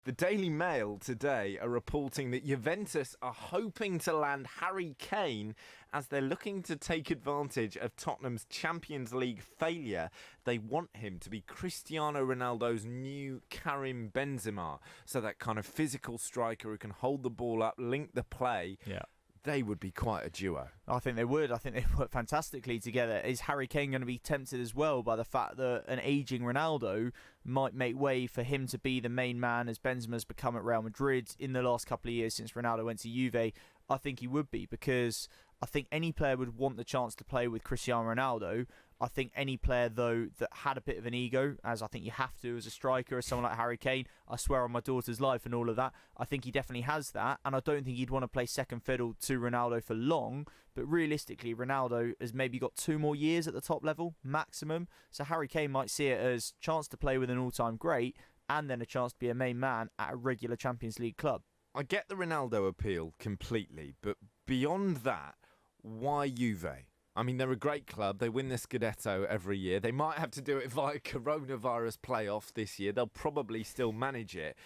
The Daily Mail today are reporting that Juventus are hoping to land Harry Kane as they're looking to take advantage of Tottenham's Champions League failure. They want him to be Cristiano Ronaldo's new Karim Benzema, so that kind of physical striker who can hold the ball up, link the play. Yeah. They would be quite a duo. I think they would. I think they work fantastically together. Is Harry Kane going to be tempted as well by the fact that an ageing Ronaldo might make way for him to be the main man as Benzema's become at Real Madrid in the last couple of years since Ronaldo went to Juve? I think he would be, because I think any player would want the chance to play with Cristiano Ronaldo. I think any player, though, that had a bit of an ego, as I think you have to as a striker, as someone like Harry Kane, I swear on my daughter's life and all of that, I think he definitely has that, and I don't think he'd want to play second fiddle to Ronaldo for long, but realistically, Ronaldo has maybe got 2 more years at the top level, maximum, so Harry Kane might see it as chance to play with an all-time great, and then a chance to be a main man at a regular Champions League club. I get the Ronaldo appeal completely, but beyond that, why Juve? I mean, they're a great club. They win the Scudetto every year. They might have to do it via coronavirus playoff this year. They'll probably still manage it.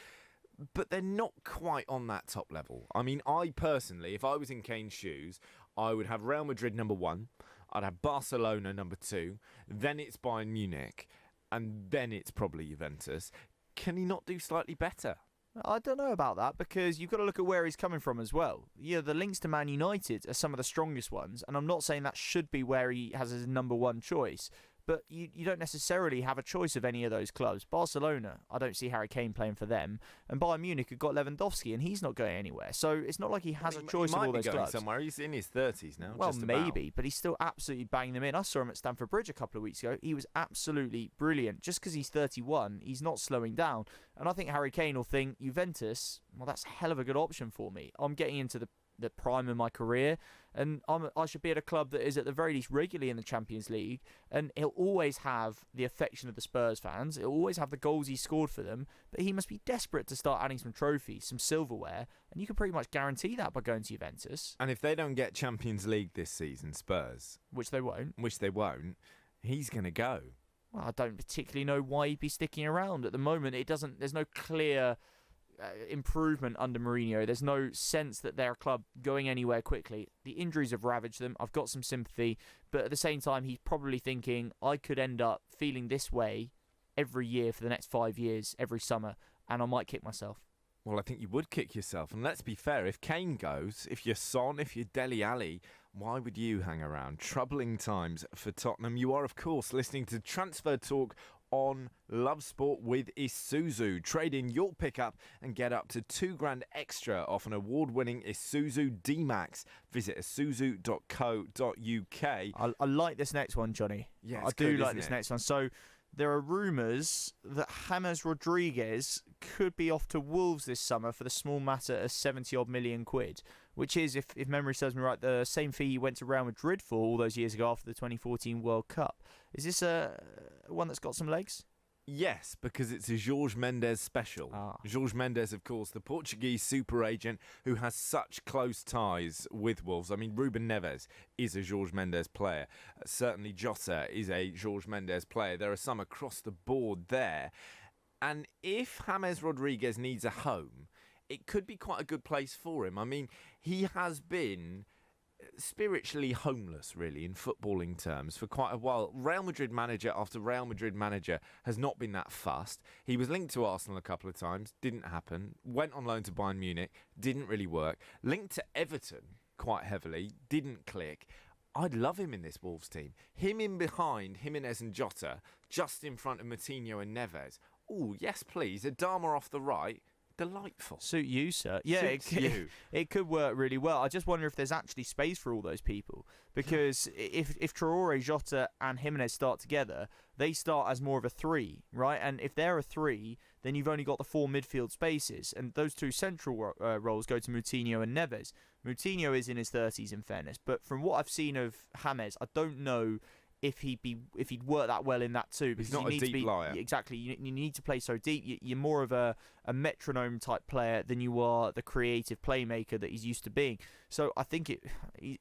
But they're not quite on that top level. I mean, I personally, if I was in Kane's shoes, I would have Real Madrid number 1. I'd have Barcelona number 2. Then it's Bayern Munich. And then it's probably Juventus. Can he not do slightly better? I don't know about that, because you've got to look at where he's coming from as well. Yeah, the links to Man United are some of the strongest ones, and I'm not saying that should be where he has his number 1 choice, but you don't necessarily have a choice of any of those clubs. Barcelona, I don't see Harry Kane playing for them, and Bayern Munich have got Lewandowski, and he's not going anywhere. So it's not like he has a choice of all those clubs. He might be going somewhere. He's in his 30s now. Well, maybe, but he's still absolutely banging them in. I saw him at Stamford Bridge a couple of weeks ago. He was absolutely brilliant. Just because he's 31, he's not slowing down. And I think Harry Kane will think, Juventus, well, that's a hell of a good option for me. I'm getting into the prime of my career, and I should be at a club that is at the very least regularly in the Champions League, and he'll always have the affection of the Spurs fans, he'll always have the goals he scored for them, but he must be desperate to start adding some trophies, some silverware, and you can pretty much guarantee that by going to Juventus. And if they don't get Champions League this season, Spurs, which they won't, he's going to go. Well, I don't particularly know why he'd be sticking around at the moment. There's no clear improvement under Mourinho. There's no sense that they're a club going anywhere quickly. The injuries have ravaged them. I've got some sympathy, but at the same time, he's probably thinking, I could end up feeling this way every year for the next 5 years, every summer, and I might kick myself. Well, I think you would kick yourself. And let's be fair, if Kane goes, if you're Son, if you're Dele Alli, why would you hang around? Troubling times for Tottenham. You are, of course, listening to Transfer Talk on Love Sport with Isuzu. Trade in your pickup and get up to $2,000 extra off an award-winning Isuzu D-Max. Visit isuzu.co.uk. I like this next one, Johnny. Yeah, I do like this next one. So there are rumours that James Rodriguez could be off to Wolves this summer for the small matter of 70-odd million quid, which is, if memory serves me right, the same fee he went to Real Madrid for all those years ago after the 2014 World Cup. Is this one that's got some legs? Yes, because it's a Jorge Mendes special. Jorge Mendes, of course, the Portuguese super agent who has such close ties with Wolves. I mean, Ruben Neves is a Jorge Mendes player. Certainly Jota is a Jorge Mendes player. There are some across the board there. And if James Rodriguez needs a home, it could be quite a good place for him. I mean, he has been spiritually homeless, really, in footballing terms for quite a while. Real Madrid manager after Real Madrid manager has not been that fussed. He was linked to Arsenal a couple of times, didn't happen. Went on loan to Bayern Munich, didn't really work. Linked to Everton quite heavily, didn't click. I'd love him in this Wolves team. Him in behind Jimenez and Jota, just in front of Moutinho and Neves. Oh, yes, please. Adama off the right. Delightful. Suit you, sir. Yeah, it could work really well. I just wonder if there's actually space for all those people, because if Traore, Jota and Jimenez start together, they start as more of a 3, right? And if they're a 3, then you've only got the 4 midfield spaces, and those 2 central roles go to Moutinho and Neves. Moutinho is in his 30s, in fairness, but from what I've seen of James, I don't know if he'd work that well in that too, because he's not a deep liar. Exactly, you need to play so deep. You're more of a metronome type player than you are the creative playmaker that he's used to being. So I think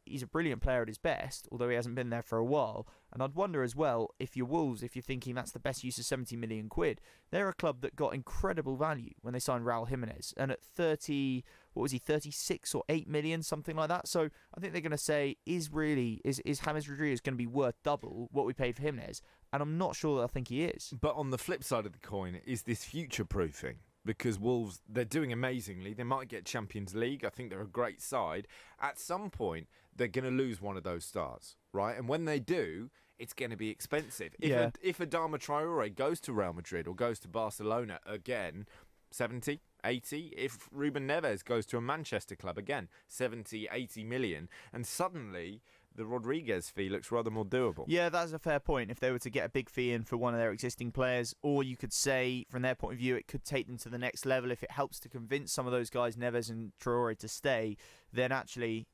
he's a brilliant player at his best, although he hasn't been there for a while. And I'd wonder as well, if you're Wolves, if you're thinking that's the best use of 70 million quid, they're a club that got incredible value when they signed Raul Jimenez. And at 36 or 8 million, something like that. So I think they're going to say, is James Rodriguez going to be worth double what we paid for Jimenez? And I'm not sure that I think he is. But on the flip side of the coin is this future-proofing. Because Wolves, they're doing amazingly. They might get Champions League. I think they're a great side. At some point, they're going to lose one of those stars, right? And when they do, it's going to be expensive. If Adama Traore goes to Real Madrid or goes to Barcelona again, 70, 80. If Ruben Neves goes to a Manchester club again, 70, 80 million. And suddenly the Rodriguez fee looks rather more doable. Yeah, that's a fair point. If they were to get a big fee in for one of their existing players, or you could say, from their point of view, it could take them to the next level. If it helps to convince some of those guys, Neves and Traore, to stay, then actually,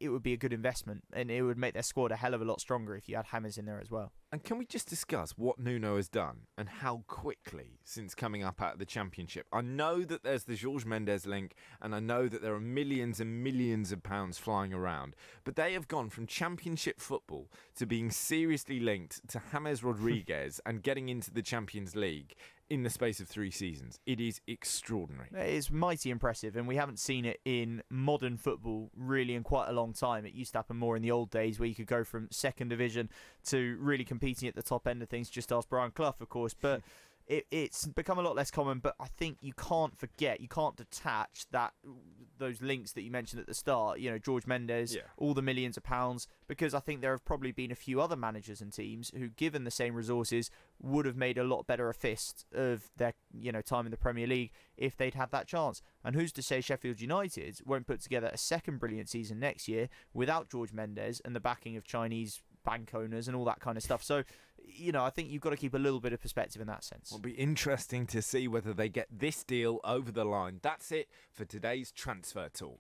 it would be a good investment, and it would make their squad a hell of a lot stronger if you had James in there as well. And can we just discuss what Nuno has done and how quickly since coming up out of the Championship? I know that there's the Jorge Mendes link, and I know that there are millions and millions of pounds flying around, but they have gone from Championship football to being seriously linked to James Rodriguez and getting into the Champions League in the space of 3 seasons. It is extraordinary. It is mighty impressive, and we haven't seen it in modern football really in quite a long time. It used to happen more in the old days, where you could go from second division to really competing at the top end of things. Just ask Brian Clough, of course, but it's become a lot less common. But I think you can't detach those links that you mentioned at the start, Jorge Mendes, all the millions of pounds, because I think there have probably been a few other managers and teams who, given the same resources, would have made a lot better a fist of their time in the Premier League if they'd had that chance. And who's to say Sheffield United won't put together a second brilliant season next year without Jorge Mendes and the backing of Chinese bank owners and all that kind of stuff. So, I think you've got to keep a little bit of perspective in that sense. It'll be interesting to see whether they get this deal over the line. That's it for today's Transfer Talk.